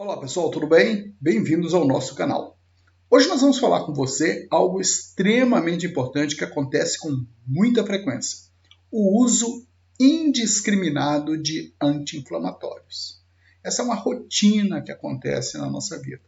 Olá pessoal, tudo bem? Bem-vindos ao nosso canal. Hoje nós vamos falar com você algo extremamente importante que acontece com muita frequência: o uso indiscriminado de anti-inflamatórios. Essa é uma rotina que acontece na nossa vida.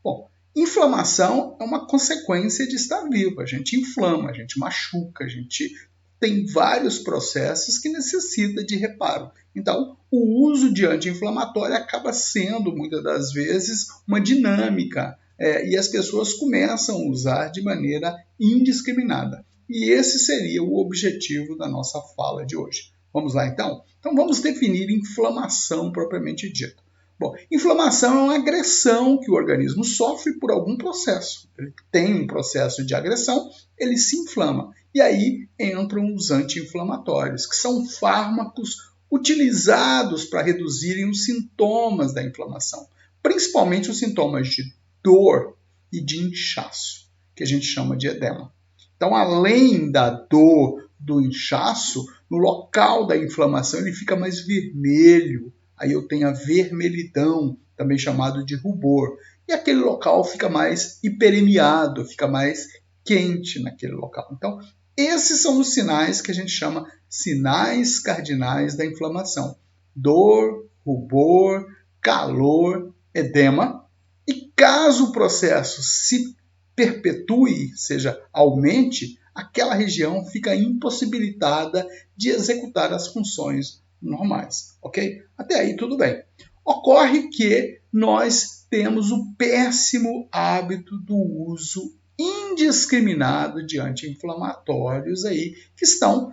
Bom, inflamação é uma consequência de estar vivo. A gente inflama, a gente machuca, a gente tem vários processos que necessitam de reparo. Então, o uso de anti-inflamatório acaba sendo, muitas das vezes, uma dinâmica e as pessoas começam a usar de maneira indiscriminada. E esse seria o objetivo da nossa fala de hoje. Vamos lá, então? Então, vamos definir inflamação propriamente dita. Bom, inflamação é uma agressão que o organismo sofre por algum processo. Ele tem um processo de agressão, ele se inflama. E aí entram os anti-inflamatórios, que são fármacos utilizados para reduzirem os sintomas da inflamação, principalmente os sintomas de dor e de inchaço, que a gente chama de edema. Então, além da dor, do inchaço, no local da inflamação ele fica mais vermelho. Aí eu tenho a vermelhidão, também chamado de rubor. E aquele local fica mais hiperemiado, fica mais quente naquele local. Então, esses são os sinais que a gente chama sinais cardinais da inflamação: dor, rubor, calor, edema. E caso o processo se perpetue, seja, aumente, aquela região fica impossibilitada de executar as funções normais, ok? Até aí tudo bem. Ocorre que nós temos o péssimo hábito do uso indiscriminado de anti-inflamatórios aí, que estão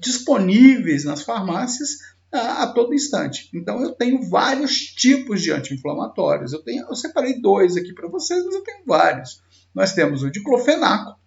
disponíveis nas farmácias a todo instante. Então eu tenho vários tipos de anti-inflamatórios. Eu separei dois aqui para vocês, mas eu tenho vários. Nós temos o diclofenaco,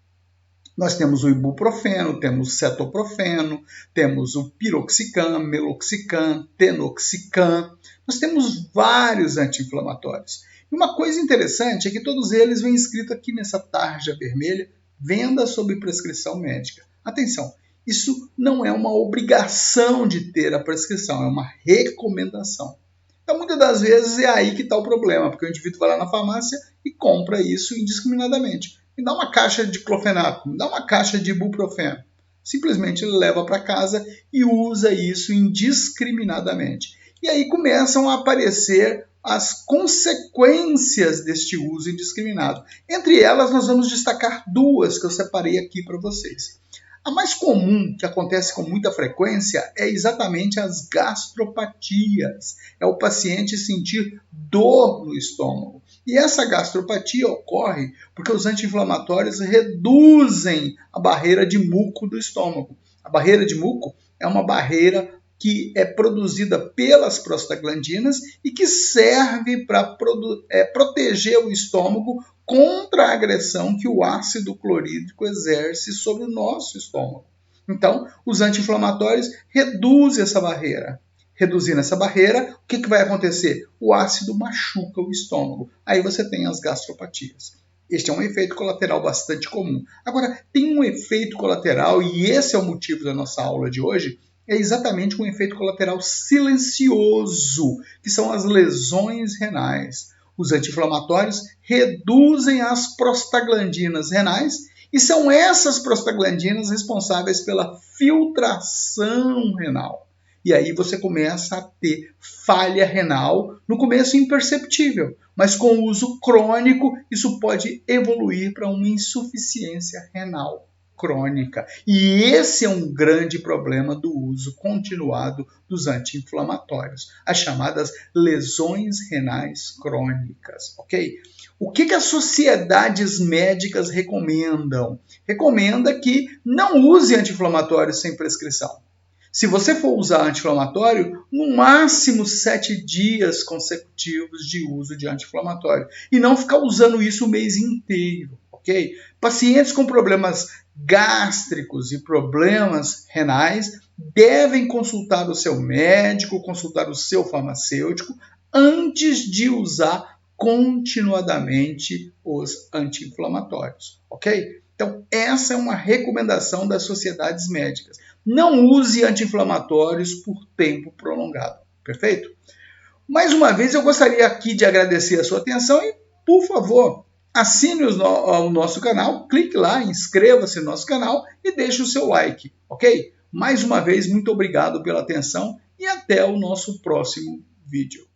nós temos o ibuprofeno, temos o cetoprofeno, temos o piroxicam, meloxicam, tenoxicam. Nós temos vários anti-inflamatórios. E uma coisa interessante é que todos eles vêm escrito aqui nessa tarja vermelha: venda sob prescrição médica. Atenção, isso não é uma obrigação de ter a prescrição, é uma recomendação. Então, muitas das vezes é aí que está o problema, porque o indivíduo vai lá na farmácia e compra isso indiscriminadamente. Me dá uma caixa de clofenaco, me dá uma caixa de ibuprofeno. Simplesmente ele leva para casa e usa isso indiscriminadamente. E aí começam a aparecer as consequências deste uso indiscriminado. Entre elas, nós vamos destacar duas que eu separei aqui para vocês. A mais comum, que acontece com muita frequência, é exatamente as gastropatias. É o paciente sentir dor no estômago. E essa gastropatia ocorre porque os anti-inflamatórios reduzem a barreira de muco do estômago. A barreira de muco é uma barreira que é produzida pelas prostaglandinas e que serve para proteger o estômago contra a agressão que o ácido clorídrico exerce sobre o nosso estômago. Então, os anti-inflamatórios reduzem essa barreira. Reduzindo essa barreira, o que vai acontecer? O ácido machuca o estômago. Aí você tem as gastropatias. Este é um efeito colateral bastante comum. Agora, tem um efeito colateral, e esse é o motivo da nossa aula de hoje, é exatamente um efeito colateral silencioso, que são as lesões renais. Os anti-inflamatórios reduzem as prostaglandinas renais e são essas prostaglandinas responsáveis pela filtração renal. E aí você começa a ter falha renal, no começo imperceptível, mas com o uso crônico isso pode evoluir para uma insuficiência renal crônica. E esse é um grande problema do uso continuado dos anti-inflamatórios, as chamadas lesões renais crônicas, ok? O que as sociedades médicas recomendam? Recomenda que não use anti-inflamatórios sem prescrição. Se você for usar anti-inflamatório, no máximo 7 dias consecutivos de uso de anti-inflamatório. E não ficar usando isso o mês inteiro, ok? Pacientes com problemas gástricos e problemas renais devem consultar o seu médico, consultar o seu farmacêutico antes de usar continuadamente os anti-inflamatórios, ok? Então, essa é uma recomendação das sociedades médicas. Não use anti-inflamatórios por tempo prolongado, perfeito? Mais uma vez, eu gostaria aqui de agradecer a sua atenção e, por favor, assine o nosso canal, clique lá, inscreva-se no nosso canal e deixe o seu like, ok? Mais uma vez, muito obrigado pela atenção e até o nosso próximo vídeo.